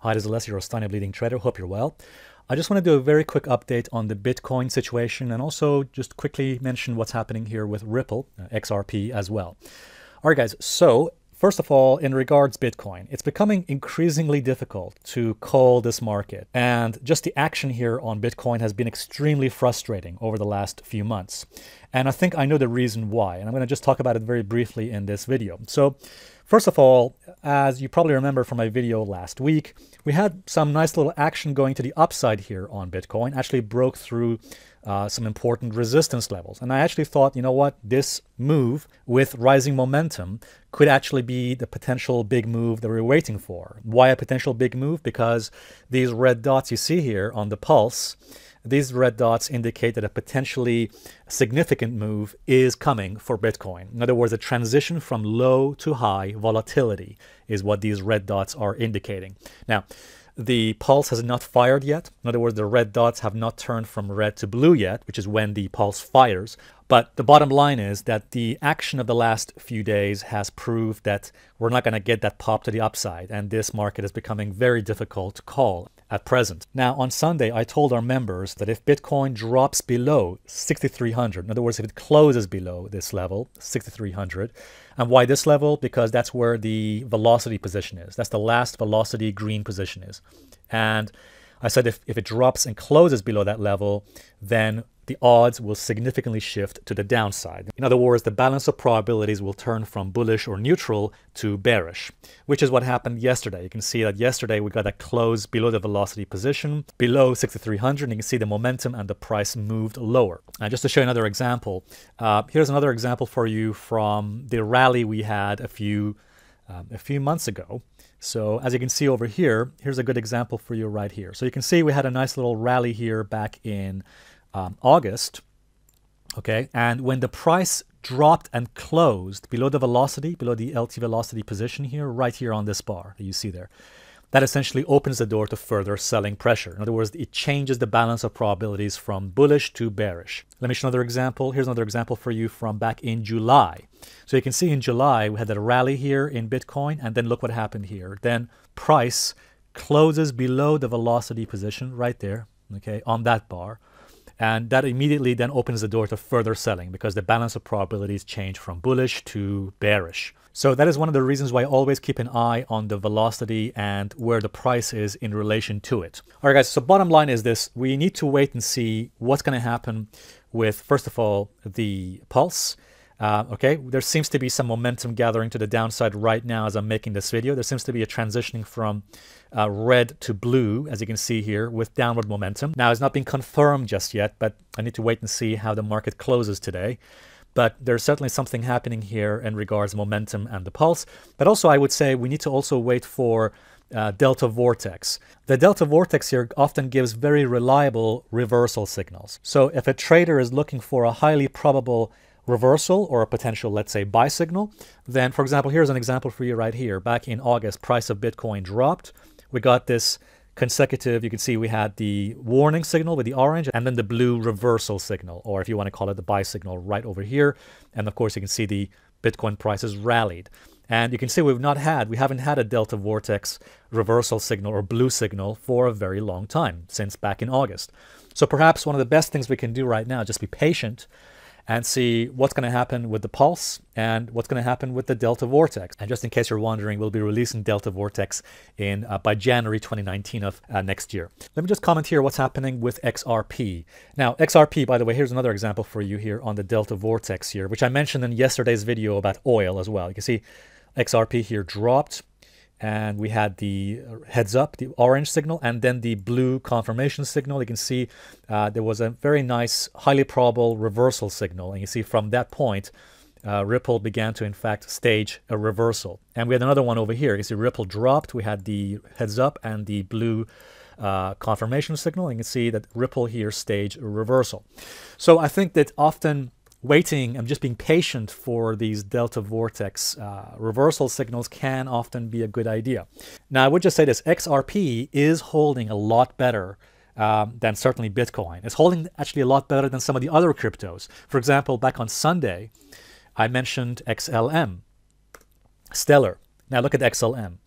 Hi, this is Alessio, Rastani, Bleeding Trader. Hope you're well. I just want to do a very quick update on the Bitcoin situation and also just quickly mention what's happening here with Ripple, XRP as well. All right, guys. So first of all, in regards Bitcoin, it's becoming increasingly difficult to call this market. And just the action here on Bitcoin has been extremely frustrating over the last few months. And I think I know the reason why. And I'm going to just talk about it very briefly in this video. So first of all, as you probably remember from my video last week, we had some nice little action going to the upside here on Bitcoin, actually broke through some important resistance levels. And I actually thought, you know what, this move with rising momentum could actually be the potential big move that we're waiting for. Why a potential big move? Because these red dots you see here on the pulse, these red dots indicate that a potentially significant move is coming for Bitcoin. In other words, a transition from low to high volatility is what these red dots are indicating. Now, the pulse has not fired yet. In other words, the red dots have not turned from red to blue yet, which is when the pulse fires. But the bottom line is that the action of the last few days has proved that we're not going to get that pop to the upside, and this market is becoming very difficult to call at present. Now, on Sunday, I told our members that if Bitcoin drops below 6,300, in other words, if it closes below this level, 6,300, and why this level? Because that's where the velocity position is. That's the last velocity green position is. And I said if it drops and closes below that level, then the odds will significantly shift to the downside. In other words, the balance of probabilities will turn from bullish or neutral to bearish, which is what happened yesterday. You can see that yesterday we got a close below the velocity position, below 6,300, and you can see the momentum and the price moved lower. And just to show you another example, here's another example for you from the rally we had a few months ago. So as you can see over here, here's a good example for you right here. So you can see we had a nice little rally here back in August, okay, and when the price dropped and closed below the velocity, below the LT velocity position here, right here on this bar that you see there, that essentially opens the door to further selling pressure. In other words, it changes the balance of probabilities from bullish to bearish. Let me show another example. Here's another example for you from back in July. So you can see in July, we had a rally here in Bitcoin, and then look what happened here. Then price closes below the velocity position right there, okay, on that bar. And that immediately then opens the door to further selling because the balance of probabilities change from bullish to bearish. So that is one of the reasons why I always keep an eye on the velocity and where the price is in relation to it. All right, guys, so bottom line is this. We need to wait and see what's going to happen with, first of all, the pulse. Okay, there seems to be some momentum gathering to the downside right now as I'm making this video. There seems to be a transitioning from red to blue, as you can see here, with downward momentum. Now, it's not been confirmed just yet, but I need to wait and see how the market closes today. But there's certainly something happening here in regards to momentum and the pulse. But also, I would say we need to also wait for delta vortex. The delta vortex here often gives very reliable reversal signals. So if a trader is looking for a highly probable reversal or a potential, let's say, buy signal, then, for example, here's an example for you right here. Back in August, price of Bitcoin dropped. We got this consecutive, you can see we had the warning signal with the orange and then the blue reversal signal, or if you want to call it the buy signal right over here. And of course, you can see the Bitcoin prices rallied. And you can see we haven't had a delta vortex reversal signal or blue signal for a very long time, since back in August. So perhaps one of the best things we can do right now, just be patient and see what's going to happen with the pulse and what's going to happen with the delta vortex. And just in case you're wondering, we'll be releasing delta vortex in by January 2019 of next year. Let me just comment here what's happening with XRP. Now, XRP, by the way, here's another example for you here on the delta vortex here, which I mentioned in yesterday's video about oil as well. You can see XRP here dropped, and we had the heads up, the orange signal, and then the blue confirmation signal. You can see there was a very nice, highly probable reversal signal. And you see from that point, Ripple began to, in fact, stage a reversal. And we had another one over here. You see Ripple dropped. We had the heads up and the blue confirmation signal. And you can see that Ripple here staged a reversal. So I think that often waiting and just being patient for these delta vortex reversal signals can often be a good idea. Now, I would just say this, XRP is holding a lot better than certainly Bitcoin. It's holding actually a lot better than some of the other cryptos. For example, back on Sunday, I mentioned XLM, Stellar. Now look at XLM.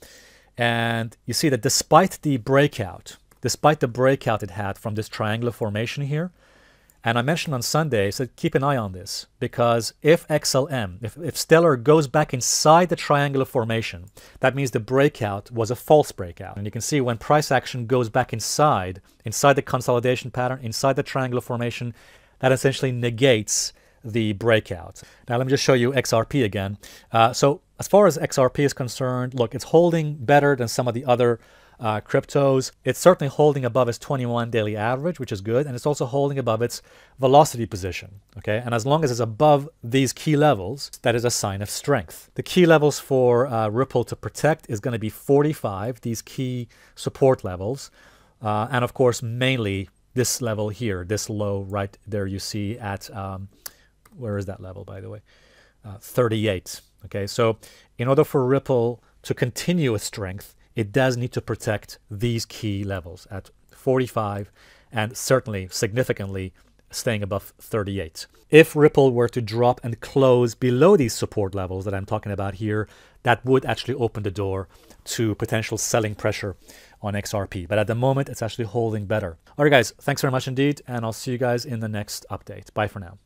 And you see that despite the breakout it had from this triangular formation here, and I mentioned on Sunday, so keep an eye on this, because if XLM, if Stellar goes back inside the triangular formation, that means the breakout was a false breakout. And you can see when price action goes back inside the consolidation pattern, inside the triangular formation, that essentially negates the breakout. Now let me just show you XRP again. So as far as XRP is concerned, look, it's holding better than some of the other cryptos. It's certainly holding above its 21 daily average, which is good, and it's also holding above its velocity position. Okay, and as long as it's above these key levels, that is a sign of strength. The key levels for Ripple to protect is going to be 45, these key support levels, and of course mainly this level here, this low right there you see at where is that level, by the way? 38. Okay, so in order for Ripple to continue its strength, it does need to protect these key levels at 45 and certainly significantly staying above 38. If Ripple were to drop and close below these support levels that I'm talking about here, that would actually open the door to potential selling pressure on XRP. But at the moment, it's actually holding better. All right, guys, thanks very much indeed, and I'll see you guys in the next update. Bye for now.